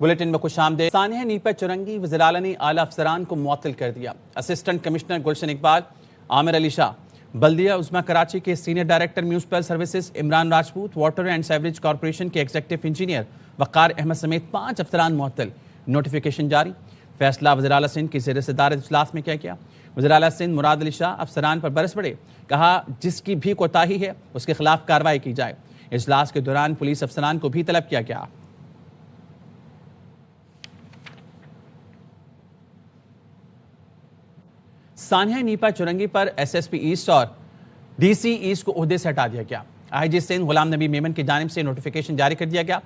Bulletin میں خوش آمدید۔ سانحہ نیپا چرنگی وزیراعلیٰ نے اعلیٰ افسران کو معطل کر دیا۔ اسسٹنٹ کمشنر گلشن اقبال، عامر علی شاہ، بلدیہ عظمیٰ کراچی کے senior director municipal services Imran Rajput, water and sewerage corporation کے ایگزیکٹو انجینئر وقار احمد سمیت 5 افسران معطل۔ نوٹیفیکیشن جاری۔ فیصلہ وزیراعلیٰ سندھ کی زیر صدارت اجلاس میں کیا گیا۔ وزیراعلیٰ سندھ مراد علی شاہ افسران پر برس پڑے، کہا جس کی بھی کوتاہی ہے اس کے خلاف کارروائی کی جائے۔ اجلاس کے دوران پولیس افسران کو بھی طلب کیا گیا۔ سانحہ نیپا چرنگی پر ایس ایس پی ایسٹ اور ڈی سی ایسٹ کو عہدے سے ہٹا دیا گیا۔ آئی جی سندھ غلام نبی میمن کی جانب سے نوٹیفیکیشن جاری کر دیا گیا۔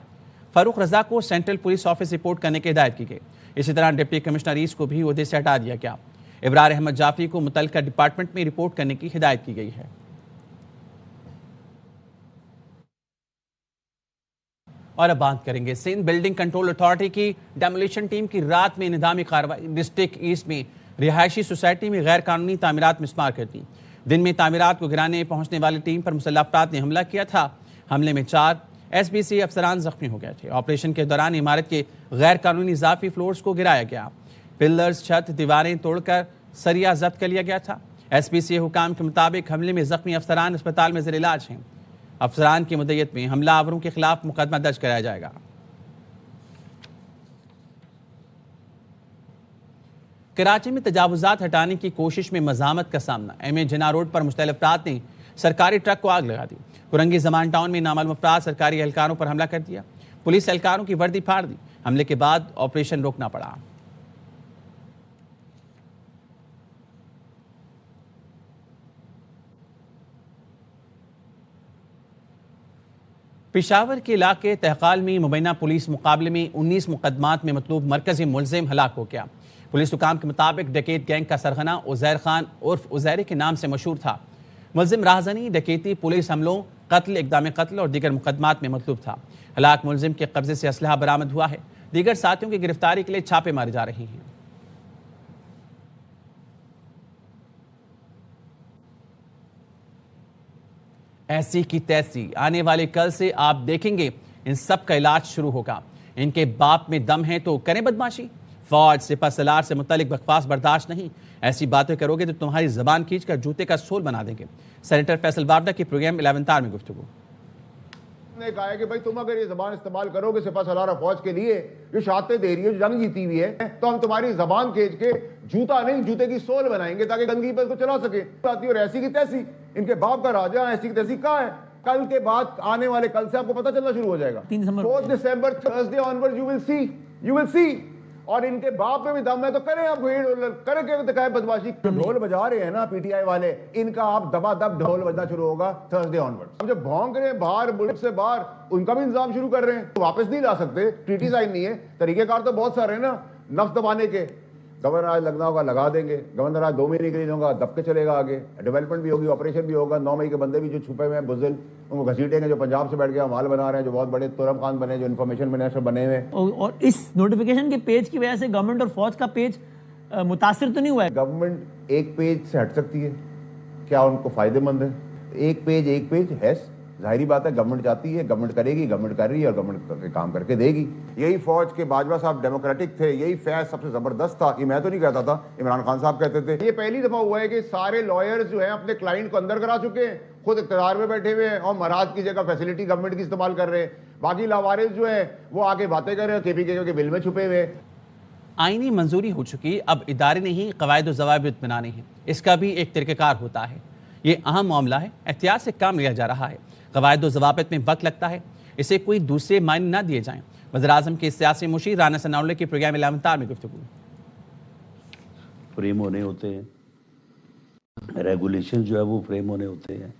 فاروق رضا کو سینٹرل پولیس آفس رپورٹ کرنے کی ہدایت کی گئی۔ اسی طرح ڈپٹی کمشنر ایسٹ کو بھی عہدے سے ہٹا دیا گیا۔ ابرار احمد جعفری کو متعلقہ ڈپارٹمنٹ میں رپورٹ کرنے کی ہدایت کی گئی ہے۔ اور اب بات کریں گے سندھ بلڈنگ کنٹرول اتھارٹی کی ڈیمولیشن ٹیم کی رات میں انہدامی کارروائی۔ ڈسٹرکٹ ایسٹ میں رہائشی سوسائٹی میں غیر قانونی تعمیرات مسمار کر دی۔ دن میں تعمیرات کو گرانے پہنچنے والی ٹیم پر مسلح افراد نے حملہ کیا تھا۔ حملے میں 4 ایس بی سی افسران زخمی ہو گئے تھے۔ آپریشن کے دوران عمارت کے غیر قانونی اضافی فلورز کو گرایا گیا۔ پلرز، چھت، دیواریں توڑ کر سریا ضبط کر لیا گیا تھا۔ ایس پی سی حکام کے مطابق حملے میں زخمی افسران اسپتال میں زیر علاج ہیں۔ افسران کی مدیت میں حملہ آوروں کے خلاف مقدمہ درج کرایا جائے گا۔ کراچی میں تجاوزات ہٹانے کی کوشش میں مزاحمت کا سامنا۔ ایم اے جناح روڈ پر مشتعل افراد نے سرکاری ٹرک کو آگ لگا دی۔ کرنگی زمان ٹاؤن میں نامعلوم افراد سرکاری اہلکاروں پر حملہ کر دیا۔ پولیس اہلکاروں کی وردی پھاڑ دی۔ حملے کے بعد آپریشن روکنا پڑا۔ پشاور کے علاقے تہقال میں مبینہ پولیس مقابلے میں 19 مقدمات میں مطلوب مرکزی ملزم ہلاک ہو گیا۔ پولیس حکام کے مطابق ڈکیت گینگ کا سرغنہ عزیر خان عرف عزیری کے نام سے مشہور تھا۔ ملزم راہزنی، ڈکیتی، پولیس حملوں، قتل، اقدام قتل اور دیگر مقدمات میں مطلوب تھا۔ ہلاک ملزم کے قبضے سے اسلحہ برآمد ہوا ہے۔ دیگر ساتھیوں کی گرفتاری کے لیے چھاپے مارے جا رہے ہیں۔ ایسی کی تیسی آنے والے کل سے آپ دیکھیں گے ان سب کا علاج شروع ہوگا۔ ان کے باپ میں دم ہے تو کریں بدماشی۔ فوج، سپہ سالار سے متعلق بکواس برداشت نہیں۔ ایسی باتیں کرو گے تو تمہاری زبان کھینچ کر جوتے کا سول بنا دیں گے۔ سینیٹر فیصل واردہ کی پروگرام 11 آر میں گفتگو۔ نے کہا ہے کہ بھائی تم اگر یہ زبان استعمال کرو گے سپہ سالار فوج کے لیے جو شہادتیں دے رہی ہے، جو جنگ جیتی ہوئی ہے، تو ہم تمہاری زبان کھینچ کے جوتا نہیں جوتے کی سول بنائیں گے تاکہ گندگی پر کو چلا سکے۔ اور ایسی کی تیسی ان کے باپ کا راجہ، ایسی کی تیسی کہاں ہے؟ کل کے بعد آنے والے کل سے آپ کو پتہ چلنا شروع ہو جائے گا۔ 4 دسمبر تھرسڈے آنورڈ یو ول سی۔ اور ان کے باپ میں بھی دم ہے تو کریں آپ کریں کہ دکھائیں بدماشی۔ ڈھول بجا رہے ہیں نا پی ٹی آئی والے، ان کا آپ دبا دب ڈھول بجنا شروع ہوگا تھرسڈے آنورڈ۔ ہم جو بھونک رہے ہیں باہر ملک سے باہر، ان کا بھی انتظام شروع کر رہے ہیں۔ واپس نہیں لا سکتے، ٹریٹی سائن نہیں ہے۔ طریقہ کار تو بہت سارے ہیں نا نفس دبانے کے۔ گورنر آج لگنا ہوگا لگا دیں گے، گورنر آج 2 مہینے کے لیے ہوگا دب کے چلے گا آگے، ڈیولپمنٹ بھی ہوگی، آپریشن بھی ہوگا۔ 9 مئی کے بندے بھی جو چھپے ہوئے ہیں بزدل، ان کو گھسیٹیں گے، جو پنجاب سے بیٹھ گیا مال بنا رہے ہیں، جو بہت بڑے تورم خان بنے، جو انفارمیشن منسٹر بنے ہوئے ہیں۔ اور اس نوٹیفیکیشن کے پیج کی وجہ سے گورنمنٹ اور فوج کا پیج متاثر تو نہیں ہوا ہے؟ گورنمنٹ ایک پیج سے ہٹ سکتی ہے، کیا ان کو فائدہ مند ہے؟ ایک پیج ہے، ظاہری بات ہے گورنمنٹ چاہتی ہے، گورنمنٹ کرے گی، گورنمنٹ کر رہی ہے اور گورنمنٹ کام کر کے دے گی۔ یہی فوج کے باجوہ صاحب ڈیموکریٹک تھے، یہی فیض سب سے زبردست تھا۔ یہ میں تو نہیں کہتا تھا، عمران خان صاحب کہتے تھے۔ یہ پہلی دفعہ ہوا ہے کہ سارے لائرز جو ہیں اپنے کلائنٹ کو اندر کرا چکے ہیں، خود اقتدار میں بیٹھے ہوئے ہیں اور مہاراج کی جگہ فیسلٹی گورنمنٹ کی استعمال کر رہے ہیں۔ باقی لاوارث جو ہیں وہ آگے باتیں کر رہے ہیں، کے پی کے بل میں چھپے ہوئے۔ آئینی منظوری ہو چکی، اب ادارے نے ہی قواعد و ضوابط بنانے ہیں۔ اس کا بھی ایک طریقہ کار ہوتا ہے۔ یہ اہم معاملہ ہے، احتیاط سے کام لیا جا رہا ہے۔ قواعد و ضوابط میں وقت لگتا ہے، اسے کوئی دوسرے معنی نہ دیے جائیں۔ وزیراعظم کے سیاسی مشیر رانا ثناءاللہ کی پروگرام 11 آر میں گفتگو۔ فریم ہونے ہوتے ہیں، ریگولیشن جو ہے وہ فریم ہونے ہوتے ہیں،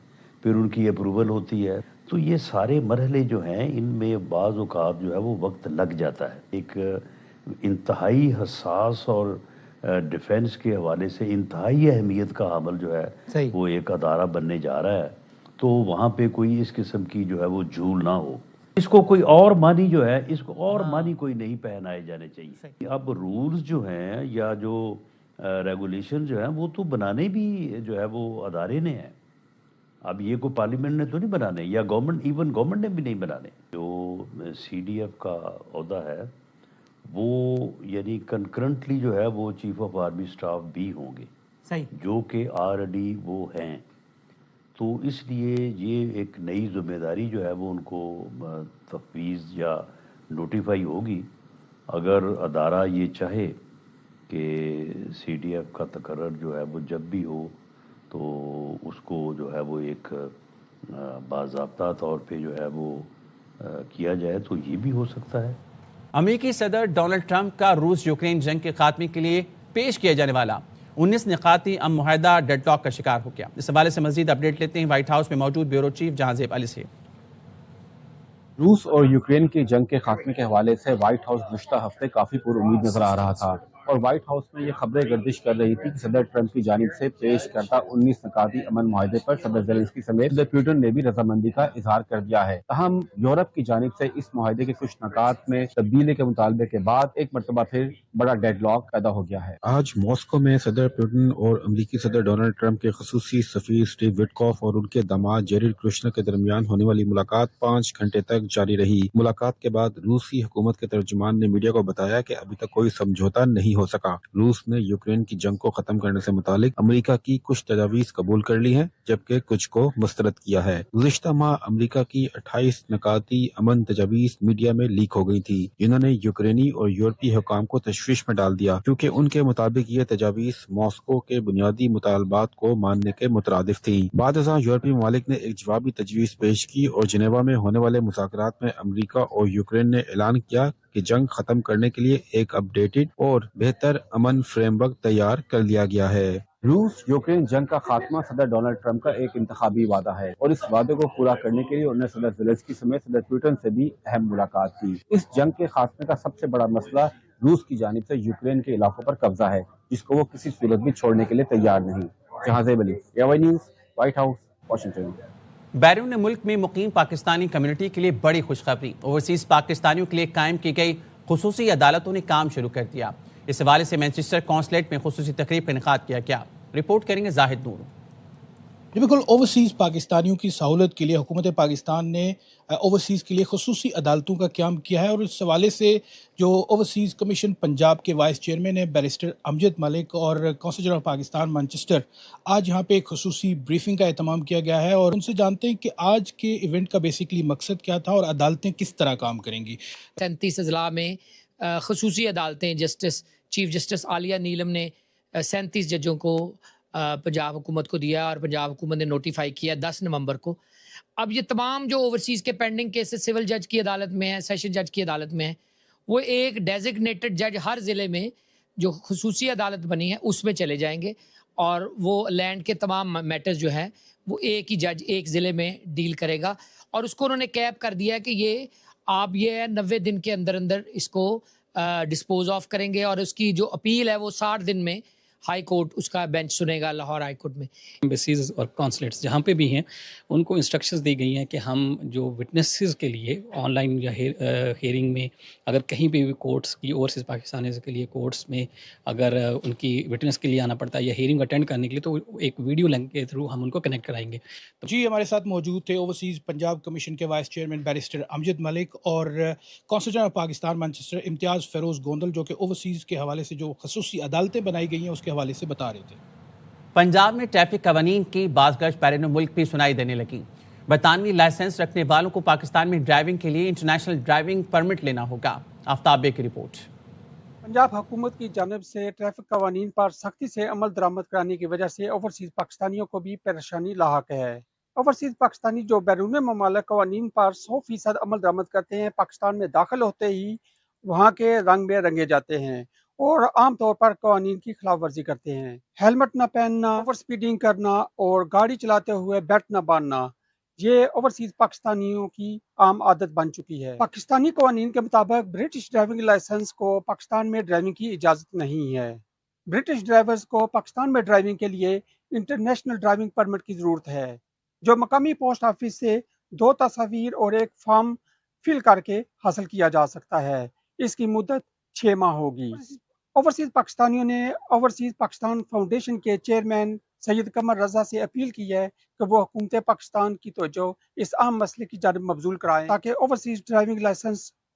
پھر ان کی اپروول ہوتی ہے۔ تو یہ سارے مرحلے جو ہیں ان میں بعض اوقات جو ہے وہ وقت لگ جاتا ہے۔ ایک انتہائی حساس اور ڈیفنس کے حوالے سے انتہائی اہمیت کا عمل جو ہے وہ ایک ادارہ بننے جا رہا ہے، تو وہاں پہ کوئی اس قسم کی جو ہے وہ جھول نہ ہو۔ اس کو کوئی اور معنی جو ہے، اس کو اور معنی کوئی نہیں پہنائے جانے چاہیے۔ اب رولز جو ہیں یا جو ریگولیشن جو ہیں وہ تو بنانے بھی جو ہے وہ ادارے نے ہیں۔ اب یہ کوئی پارلیمنٹ نے تو نہیں بنانے، یا گورنمنٹ، ایون گورنمنٹ نے بھی نہیں بنانے۔ جو سی ڈی ایف کا عہدہ ہے وہ یعنی کنکرنٹلی جو ہے وہ چیف آف آرمی اسٹاف بھی ہوں گے، صحیح. جو کہ آلریڈی وہ ہیں. تو اس لیے یہ ایک نئی ذمہ داری جو ہے وہ ان کو تفویض یا نوٹیفائی ہوگی. اگر ادارہ یہ چاہے کہ سی ڈی ایف کا تقرر جو ہے وہ جب بھی ہو تو اس کو جو ہے وہ ایک باضابطہ طور پہ جو ہے وہ کیا جائے تو یہ بھی ہو سکتا ہے. امریکی صدر ڈونلڈ ٹرمپ کا روس یوکرین جنگ کے خاتمے کے لیے پیش کیا جانے والا 19 نقاطی معاہدہ ڈیڈ لاک کا شکار ہو گیا. اس حوالے سے مزید اپڈیٹ لیتے ہیں وائٹ ہاؤس میں موجود بیورو چیف جہانزیب علی سے. روس اور یوکرین کی جنگ کے خاتمے کے حوالے سے وائٹ ہاؤس گزشتہ ہفتے کافی پر امید نظر آ رہا تھا اور وائٹ ہاؤس میں یہ خبریں گردش کر رہی تھی کہ صدر ٹرمپ کی جانب سے پیش کردہ 19 نکاتی امن معاہدے پر صدر زیلنسکی سمیت صدر پیوٹن نے بھی رضامندی کا اظہار کر دیا ہے. تاہم یورپ کی جانب سے اس معاہدے کے کچھ نکات میں تبدیلی کے مطالبے کے بعد ایک مرتبہ پھر بڑا ڈیڈ لاک پیدا ہو گیا ہے. آج ماسکو میں صدر پیوٹن اور امریکی صدر ڈونلڈ ٹرمپ کے خصوصی سفیر اسٹیو وٹکوف اور ان کے داماد جیریڈ کروشنر کے درمیان ہونے والی ملاقات 5 گھنٹے تک جاری رہی. ملاقات کے بعد روسی حکومت کے ترجمان نے میڈیا کو بتایا کہ ابھی تک کوئی سمجھوتا نہیں ہو سکا. روس نے یوکرین کی جنگ کو ختم کرنے سے متعلق امریکہ کی کچھ تجاویز قبول کر لی ہیں جبکہ کچھ کو مسترد کیا ہے. گزشتہ ماہ امریکہ کی 28 نکاتی امن تجاویز میڈیا میں لیک ہو گئی تھی جنہوں نے یوکرینی اور یورپی حکام کو تشویش میں ڈال دیا کیونکہ ان کے مطابق یہ تجاویز ماسکو کے بنیادی مطالبات کو ماننے کے مترادف تھی. بعد ازاں یورپی ممالک نے ایک جوابی تجویز پیش کی اور جنیوا میں ہونے والے مذاکرات میں امریکہ اور یوکرین نے اعلان کیا کہ جنگ ختم کرنے کے لیے ایک اپ ڈیٹڈ اور بہتر امن فریم ورک تیار کر لیا گیا ہے. روس یوکرین جنگ کا خاتمہ صدر ڈونلڈ ٹرمپ کا ایک انتخابی وعدہ ہے اور اس وعدے کو پورا کرنے کے لیے انہوں نے صدر زیلنسکی سمیت صدر پیوٹن سے بھی اہم ملاقات کی. اس جنگ کے خاتمے کا سب سے بڑا مسئلہ روس کی جانب سے یوکرین کے علاقوں پر قبضہ ہے جس کو وہ کسی صورت بھی چھوڑنے کے لیے تیار نہیں. جہانزیب علی، AY news, white house, Washington. بیرون ملک میں مقیم پاکستانی کمیونٹی کے لیے بڑی خوشخبری. اوورسیز پاکستانیوں کے لیے قائم کی گئی خصوصی عدالتوں نے کام شروع کر دیا. اس حوالے سے مینچسٹر کونسلیٹ میں خصوصی تقریب کا انعقاد کیا گیا. رپورٹ کریں گے زاہد نور. بالکل، اوورسیز پاکستانیوں کی سہولت کے لیے حکومت پاکستان نے اوورسیز کے لیے خصوصی عدالتوں کا قیام کیا ہے اور اس حوالے سے جو اوورسیز کمیشن پنجاب کے وائس چیئرمین ہیں بیرسٹر امجد ملک اور کونسل جنرل پاکستان مانچسٹر، آج یہاں پہ ایک خصوصی بریفنگ کا اہتمام کیا گیا ہے اور ان سے جانتے ہیں کہ آج کے ایونٹ کا بیسیکلی مقصد کیا تھا اور عدالتیں کس طرح کام کریں گی. 37 اضلاع میں خصوصی عدالتیں چیف جسٹس عالیہ نیلم نے 37 ججوں کو پنجاب حکومت کو دیا اور پنجاب حکومت نے نوٹیفائی کیا 10 نومبر کو. اب یہ تمام جو اوورسیز کے پینڈنگ کیسز سول جج کی عدالت میں ہیں، سیشن جج کی عدالت میں ہیں، وہ ایک ڈیزگنیٹڈ جج ہر ضلع میں جو خصوصی عدالت بنی ہے اس میں چلے جائیں گے اور وہ لینڈ کے تمام میٹرز جو ہیں وہ ایک ہی جج ایک ضلع میں ڈیل کرے گا. اور اس کو انہوں نے کیپ کر دیا کہ یہ آپ 90 دن کے اندر اس کو ڈسپوز آف کریں گے اور اس کی جو اپیل ہے وہ 60 دن میں ہائی کورٹ اس کا بینچ سنے گا لاہور ہائی کورٹ میں. ایمبیسیز اور کونسلیٹس جہاں پہ بھی ہیں ان کو انسٹرکشنز دی گئی ہیں کہ ہم جو وٹنسز کے لیے آن لائن یا ہیئرنگ میں اگر کہیں پہ بھی کورٹس کی اوورسیز پاکستانیز کے لیے کورٹس میں اگر ان کی وٹنس کے لیے آنا پڑتا ہے یا ہیئرنگ اٹینڈ کرنے کے لیے تو ایک ویڈیو لنک کے تھرو ہم ان کو کنیکٹ کرائیں گے. جی، ہمارے ساتھ موجود تھے اوورسیز پنجاب کمیشن کے وائس چیئرمین بیرسٹر امجد ملک اور کونسل جنرل پاکستان مانچسٹر امتیاز فیروز گوندل، جو کہ اوورسیز کے حوالے سے جو خصوصی عدالتیں بنائی گئی ہیں اس کے حوالے سے بتا رہے تھے. پنجاب میں ٹریفک قوانین کی بعض گشت بیرون ملک بھی سنائی دینے لگی. برطانوی لائسنس رکھنے والوں کو پاکستان میں ڈرائیونگ کے لیے انٹرنیشنل ڈرائیونگ پرمٹ لینا ہوگا. آفتاب بے کی رپورٹ. پنجاب حکومت کی جانب سے ٹریفک قوانین پر سختی سے عمل درآمد کرانے کی وجہ سے اوورسیز پاکستانیوں کو بھی پریشانی لاحق ہے. اوورسیز پاکستانی جو بیرون ممالک قوانین پر 100% عمل درآمد کرتے ہیں، پاکستان میں داخل ہوتے ہی وہاں کے رنگ میں رنگے جاتے ہیں اور عام طور پر قوانین کی خلاف ورزی کرتے ہیں. ہیلمٹ نہ پہننا، اوور سپیڈنگ کرنا اور گاڑی چلاتے ہوئے بیلٹ نہ باندھنا، یہ اوورسیز پاکستانیوں کی عام عادت بن چکی ہے. پاکستانی قوانین کے مطابق برٹش ڈرائیونگ لائسنس کو پاکستان میں ڈرائیونگ کی اجازت نہیں ہے. برٹش ڈرائیورز کو پاکستان میں ڈرائیونگ کے لیے انٹرنیشنل ڈرائیونگ پرمٹ کی ضرورت ہے، جو مقامی پوسٹ آفس سے 2 تصاویر اور ایک فارم فل کر کے حاصل کیا جا سکتا ہے. اس کی مدت 6 ماہ ہوگی. اوورسیز پاکستانیوں نے اوورسیز پاکستان فاؤنڈیشن کے چیئرمین سید قمر رضا سے اپیل کی ہے کہ وہ حکومت پاکستان کی توجہ اس اہم مسئلے کی جانب مبذول کرائیں تاکہ اوورسیز ڈرائیونگ لائسنس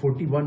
$41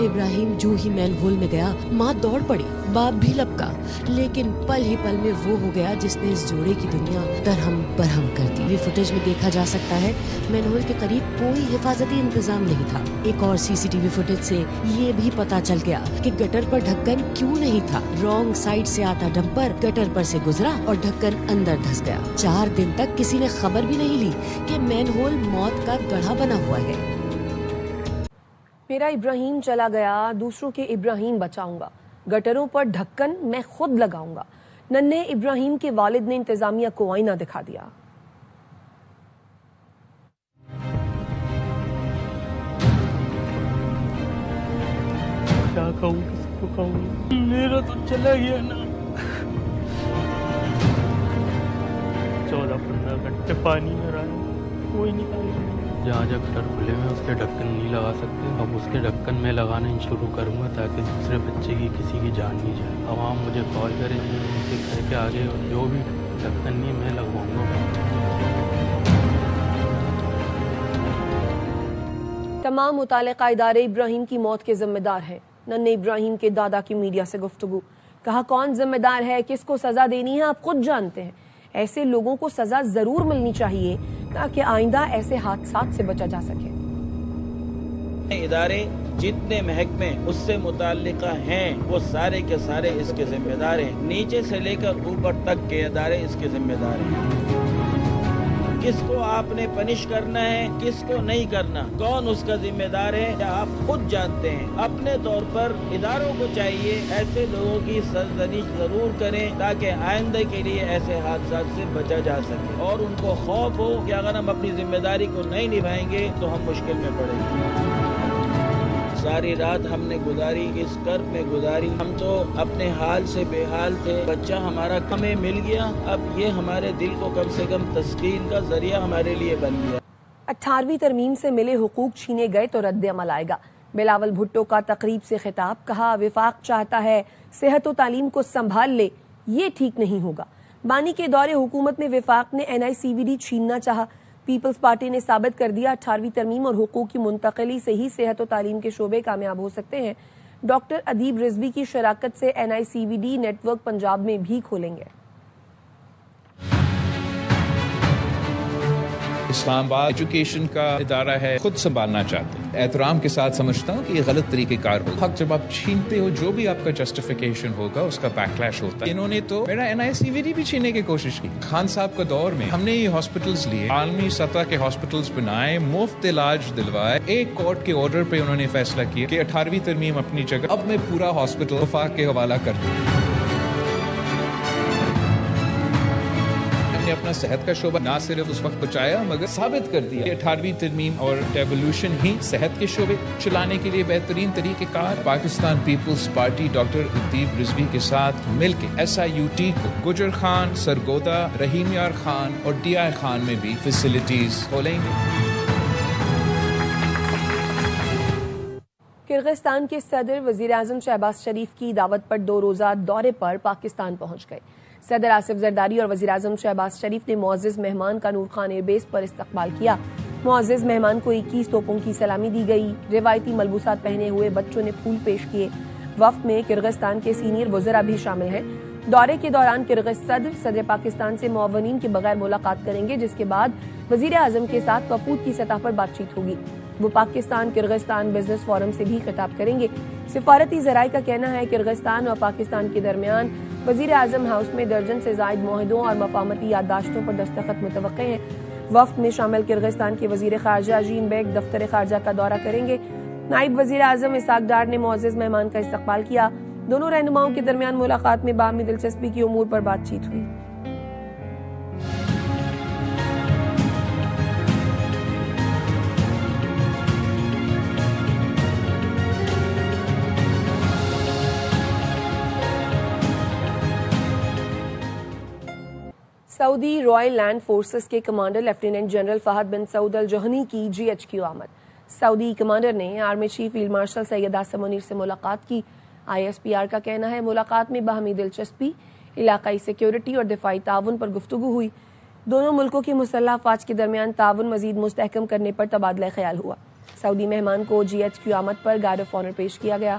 ابراہیم جو ہی مین ہول میں گیا ماں دوڑ پڑی, باپ بھی لپکا, لیکن پل ہی پل میں وہ ہو گیا جس نے اس جوڑے کی دنیا درہم برہم کر دی. یہ فوٹیج میں دیکھا جا سکتا ہے مین ہول کے قریب کوئی حفاظتی انتظام نہیں تھا. ایک اور سی سی ٹی وی فوٹیج سے یہ بھی پتا چل گیا کہ گٹر پر ڈھکن کیوں نہیں تھا. رانگ سائڈ سے آتا ڈمپر گٹر پر سے گزرا اور ڈھکن اندر دھس گیا. 4 دن تک کسی نے خبر بھی نہیں لی کہ مین ہول موت کا گڑھا بنا ہوا ہے. میرا ابراہیم چلا گیا, دوسروں کے ابراہیم بچاؤں گا, گٹروں پر ڈھکن میں خود لگاؤں گا. ننھے ابراہیم کے والد نے انتظامیہ کو آئینہ دکھا دیا. کیا کہوں, کس کو کہوں, میرا تو چلا گیا نا. 14-15 گھنٹے پانی میں رہا, کوئی نہیں. جہاں گٹر کھلے میں اس کے ڈھکن نہیں لگا سکتے, اب اس کے ڈھکن میں لگانا شروع کروں گا تاکہ دوسرے بچے کی کسی کی جان نہیں جائے. عوام مجھے کال کرے, ان سے کہہ کے آگے جو بھی ڈھکن نہیں میں لگواؤں گا. تمام متعلقہ ادارے ابراہیم کی موت کے ذمہ دار ہیں. ننھے ابراہیم کے دادا کی میڈیا سے گفتگو, کہا کون ذمہ دار ہے, کس کو سزا دینی ہے آپ خود جانتے ہیں. ایسے لوگوں کو سزا ضرور ملنی چاہیے تاکہ آئندہ ایسے حادثات سے بچا جا سکے. ادارے جتنے محکمے اس سے متعلقہ ہیں وہ سارے کے سارے اس کے ذمہ دار ہیں. نیچے سے لے کر اوپر تک کے ادارے اس کے ذمہ دار ہیں. کس کو آپ نے پنش کرنا ہے, کس کو نہیں کرنا, کون اس کا ذمہ دار ہے, آپ خود جانتے ہیں. اپنے طور پر اداروں کو چاہیے ایسے لوگوں کی سرزنش ضرور کریں تاکہ آئندہ کے لیے ایسے حادثات سے بچا جا سکے. اور ان کو خوف ہو کہ اگر ہم اپنی ذمہ داری کو نہیں نبھائیں گے تو ہم مشکل میں پڑیں گے. ساری رات ہم نے گزاری, اس کرب میں گزاری. ہم تو اپنے حال سے بے حال تھے. بچہ ہمارا ہمیں مل گیا, اب یہ ہمارے دل کو کم سے کم تسکین کا ذریعہ ہمارے لیے بن گیا. 18ویں ترمیم سے ملے حقوق چھینے گئے تو رد عمل آئے گا. بلاول بھٹو کا تقریب سے خطاب, کہا وفاق چاہتا ہے صحت و تعلیم کو سنبھال لے, یہ ٹھیک نہیں ہوگا. بانی کے دور حکومت میں وفاق نے NICVD چھیننا چاہا. پیپلز پارٹی نے ثابت کر دیا 18ویں ترمیم اور حقوق کی منتقلی سے ہی صحت و تعلیم کے شعبے کامیاب ہو سکتے ہیں. ڈاکٹر ادیب رضوی کی شراکت سے NICVD نیٹ ورک پنجاب میں بھی کھولیں گے. اسلام آباد ایجوکیشن کا ادارہ ہے, خود سنبھالنا چاہتے ہیں. احترام کے ساتھ سمجھتا ہوں کہ یہ غلط طریقہ کار ہوگا. حق جب آپ چھینتے ہو جو بھی آپ کا جسٹیفیکیشن ہوگا اس کا بیک لیش ہوتا ہے. انہوں نے تو میرا NICVD بھی چھیننے کی کوشش کی. خان صاحب کا دور میں ہم نے یہ ہاسپٹلز لیے, عالمی سطح کے ہاسپٹلز بنائے, مفت علاج دلوائے. ایک کورٹ کے آرڈر پہ انہوں نے فیصلہ کیا کہ 18ویں ترمیم اپنی جگہ, اب میں پورا ہاسپٹل وفاق کے حوالہ کر دوں. نے اپنا صحت کا شعبہ نہ صرف اس وقت بچایا مگر ثابت کر دیا کہ 18ویں ترمیم اور ڈیولوشن ہی صحت کے شعبے چلانے کے لیے بہترین طریقہ کار. پاکستان پیپلز پارٹی ڈاکٹر ادیب رضوی کے ساتھ مل کے SIUT کو گجر خان, سرگودا, رحیم یار خان اور DI خان میں بھی فیسلٹیز کھولیں گے. کرغزستان کے صدر وزیر اعظم شہباز شریف کی دعوت پر 2 روزہ دورے پر پاکستان پہنچ گئے. صدر آصف زرداری اور وزیر اعظم شہباز شریف نے معزز مہمان کا نور خان ایئر بیس پر استقبال کیا. معزز مہمان کو 21 توپوں کی سلامی دی گئی. روایتی ملبوسات پہنے ہوئے بچوں نے پھول پیش کیے. وفد میں کرغزستان کے سینئر وزراء بھی شامل ہیں. دورے کے دوران کرغز صدر پاکستان سے معاونین کے بغیر ملاقات کریں گے, جس کے بعد وزیر اعظم کے ساتھ وفود کی سطح پر بات چیت ہوگی. وہ پاکستان کرغزستان بزنس فورم سے بھی خطاب کریں گے. سفارتی ذرائع کا کہنا ہے کرغزستان اور پاکستان کے درمیان وزیر اعظم ہاؤس میں درجن سے زائد معاہدوں اور مفاہمتی یادداشتوں پر دستخط متوقع ہیں. وفد میں شامل کرغزستان کے وزیر خارجہ عظیم بیگ دفتر خارجہ کا دورہ کریں گے. نائب وزیر اعظم اسحاق ڈار نے معزز مہمان کا استقبال کیا. دونوں رہنماؤں کے درمیان ملاقات میں باہمی دلچسپی کی امور پر بات چیت ہوئی. سعودی رائل لینڈ فورسز کے کمانڈر لیفٹیننٹ جنرل فہد بن سعود الجوہنی کی GHQ آمد. سعودی کمانڈر نے army chief field marshal Syed Asim Munir سے ملاقات کی. ISPR کا کہنا ہے ملاقات میں باہمی دلچسپی, علاقائی سیکیورٹی اور دفاعی تعاون پر گفتگو ہوئی. دونوں ملکوں کی مسلح افواج کے درمیان تعاون مزید مستحکم کرنے پر تبادلہ خیال ہوا. سعودی مہمان کو GHQ آمد پر گارڈ آف آنر پیش کیا گیا۔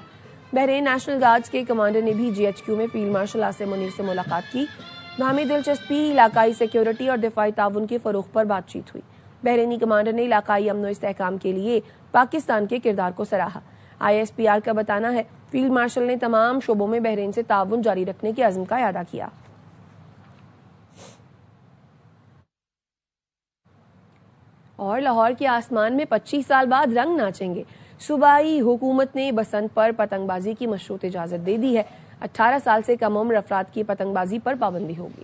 بحرین نیشنل گارڈز کے کمانڈر نے بھی GHQ میں فیلڈ مارشل عاصم منیر سے ملاقات کی۔ باہمی دلچسپی، علاقائی سیکیورٹی اور دفاعی تعاون کے فروغ پر بات چیت ہوئی۔ بحرینی کمانڈر نے علاقائی امن و استحکام کے لیے پاکستان کے کردار کو سراہا۔ ISPR کا بتانا ہے فیلڈ مارشل نے تمام شعبوں میں بحرین سے تعاون جاری رکھنے کے عزم کا اعادہ کیا۔ اور لاہور کے آسمان میں 25 سال بعد رنگ ناچیں گے۔ صوبائی حکومت نے بسنت پر پتنگ بازی کی مشروط اجازت دے دی ہے۔ 18 سال سے کم عمر افراد کی پتنگ بازی پر پابندی ہوگی۔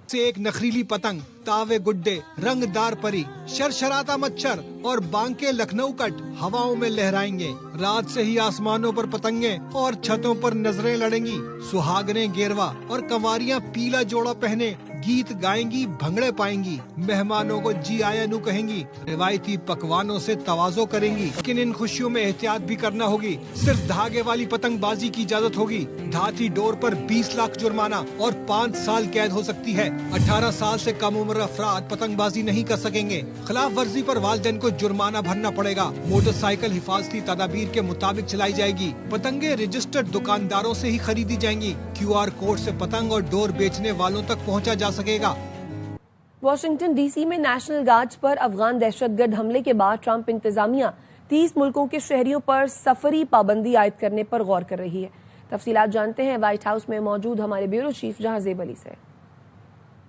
سے ایک نخریلی پتنگ، تاوے گڈے، رنگ دار پری، شرشراتا مچھر اور بانکے لکھنؤ کٹ ہواؤں میں لہرائیں گے۔ رات سے ہی آسمانوں پر پتنگیں اور چھتوں پر نظریں لڑیں گی۔ سہاگنیں گیروا اور کنواریاں پیلا جوڑا پہنے گیت گائیں گی، بھنگڑے پائیں گی، مہمانوں کو جی آیا نو کہیں گی، روایتی پکوانوں سے توازو کریں گی۔ لیکن ان خوشیوں میں احتیاط بھی کرنا ہوگی۔ صرف دھاگے والی پتنگ بازی کی اجازت ہوگی۔ دھاتی ڈور پر 20 لاکھ جرمانہ اور 5 سال قید ہو سکتی ہے۔ 18 سال سے کم عمر افراد پتنگ بازی نہیں کر سکیں گے۔ خلاف ورزی پر والدین کو جرمانہ بھرنا پڑے گا۔ موٹر سائیکل حفاظتی تدابیر کے مطابق چلائی جائے گی۔ پتنگیں رجسٹرڈ دکانداروں سے ہی خریدی جائیں گی۔ QR کوڈ سے پتنگ اور ڈور بیچنے والوں تک پہنچا جا سکے گا۔ واشنگٹن DC میں نیشنل گارڈز پر افغان دہشت گرد حملے کے بعد ٹرمپ انتظامیہ 30 ملکوں کے شہریوں پر سفری پابندی عائد کرنے پر غور کر رہی ہے۔ تفصیلات جانتے ہیں وائٹ ہاؤس میں موجود ہمارے بیورو چیف جہاں زیب علی سے۔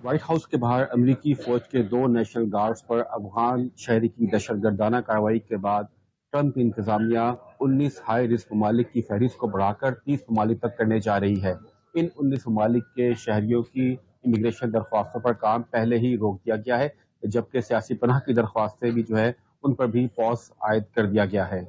وائٹ ہاؤس کے باہر امریکی فوج کے 2 نیشنل گارڈز پر افغان شہری کی دہشت گردانہ کارروائی کے بعد ٹرمپ انتظامیہ 19 ہائی رسک ممالک کی فہرست کو بڑھا کر 30 ممالک تک کرنے جا رہی ہے۔ ان 19 ممالک کے شہریوں کی امیگریشن درخواستوں پر کام پہلے ہی روک دیا گیا ہے، جبکہ سیاسی پناہ کی درخواستیں بھی ان پر بھی پاز عائد کر دیا گیا ہے۔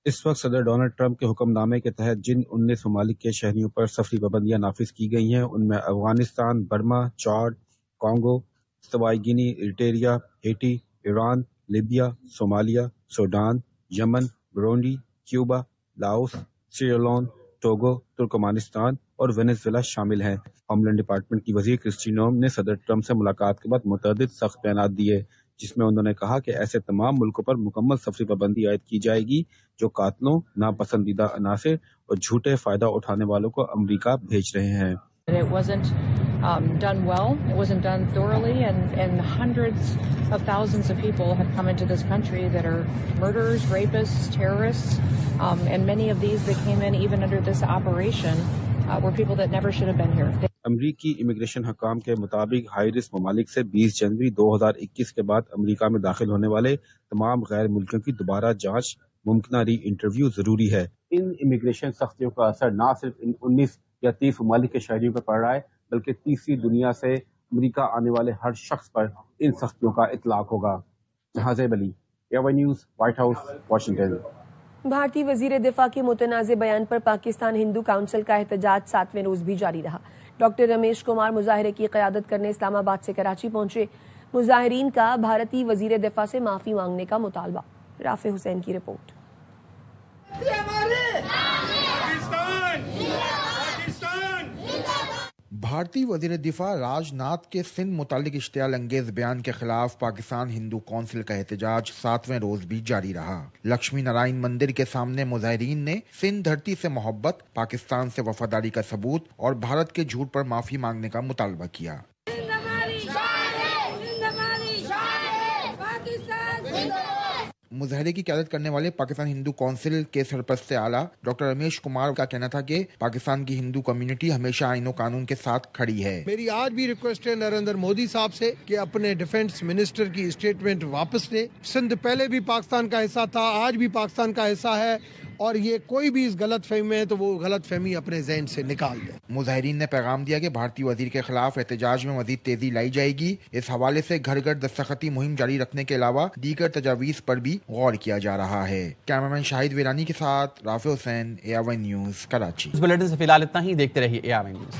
اس وقت صدر ڈونلڈ ٹرمپ کے حکم نامے کے تحت جن 19 ممالک کے شہریوں پر سفری پابندیاں نافذ کی گئی ہیں ان میں افغانستان، برما، چاڈ، کانگو، استوائی Guinea, Eritrea, Haiti, Iran, Libya, Somalia, Sudan, Yemen, Burundi, Cuba, Laos, Sierra Leone, Togo, Turkmenistan اور وینزویلا شامل ہیں۔ ہوم لینڈ ڈپارٹمنٹ کی وزیر کرسٹی نوم نے صدر ٹرمپ سے ملاقات کے بعد متعدد سخت بیانات دیے، جس میں انہوں نے کہا کہ ایسے تمام ملکوں پر مکمل سفری پابندی عائد کی جائے گی جو قاتلوں، ناپسندیدہ عناصر اور جھوٹے فائدہ اٹھانے والوں کو امریکہ بھیج رہے ہیں۔ It wasn't done well. It wasn't done thoroughly, and hundreds of thousands of people have come into this country that are murderers, rapists, terrorists, and many of these that came in even under this operation were people that never should have been here. امریکی immigration حکام کے مطابق high risk ممالک سے 20 جنوری 2021 کے بعد امریکہ میں داخل ہونے والے تمام غیر ملکیوں کی دوبارہ جانچ، ممکنہ ری انٹرویو ضروری ہے۔ ان امیگریشن سختیوں کا اثر نہ صرف ان 19 یا 30 ممالک کے شہریوں پر پڑ رہا ہے، بلکہ تیسری دنیا سے امریکہ آنے والے ہر شخص پر ان سختیوں کا اطلاق ہوگا۔ جہاں زیب علی، AY news, white house, Washington. بھارتی وزیر دفاع کے متنازع بیان پر پاکستان ہندو کونسل کا احتجاج 7ویں روز بھی جاری رہا۔ ڈاکٹر رمیش کمار مظاہرے کی قیادت کرنے اسلام آباد سے کراچی پہنچے۔ مظاہرین کا بھارتی وزیر دفاع سے معافی مانگنے کا مطالبہ۔ رافع حسین کی رپورٹ۔ بھارتی وزیر دفاع راج ناتھ کے سندھ متعلق اشتعال انگیز بیان کے خلاف پاکستان ہندو کونسل کا احتجاج 7ویں روز بھی جاری رہا۔ لکشمی نارائن مندر کے سامنے مظاہرین نے سندھ دھرتی سے محبت، پاکستان سے وفاداری کا ثبوت اور بھارت کے جھوٹ پر معافی مانگنے کا مطالبہ کیا۔ مظاہرے کی قیادت کرنے والے پاکستان ہندو کونسل کے سرپرست اعلیٰ ڈاکٹر رمیش کمار کا کہنا تھا کہ پاکستان کی ہندو کمیونٹی ہمیشہ آئین و قانون کے ساتھ کھڑی ہے۔ میری آج بھی ریکویسٹ ہے نریندر مودی صاحب سے کہ اپنے ڈیفنس منسٹر کی اسٹیٹمنٹ واپس لے۔ سندھ پہلے بھی پاکستان کا حصہ تھا، آج بھی پاکستان کا حصہ ہے، اور یہ کوئی بھی اس غلط فہمی میں ہے تو وہ غلط فہمی اپنے ذہن سے نکال دیں۔ مظاہرین نے پیغام دیا کہ بھارتی وزیر کے خلاف احتجاج میں مزید تیزی لائی جائے گی۔ اس حوالے سے گھر گھر دستخطی مہم جاری رکھنے کے علاوہ دیگر تجاویز پر بھی غور کیا جا رہا ہے۔ کیمرامین شاہد ویرانی کے ساتھ رافع حسین، AY نیوز، کراچی۔ اس بلیٹن سے فی الحال اتنا ہی، دیکھتے رہیے AY نیوز۔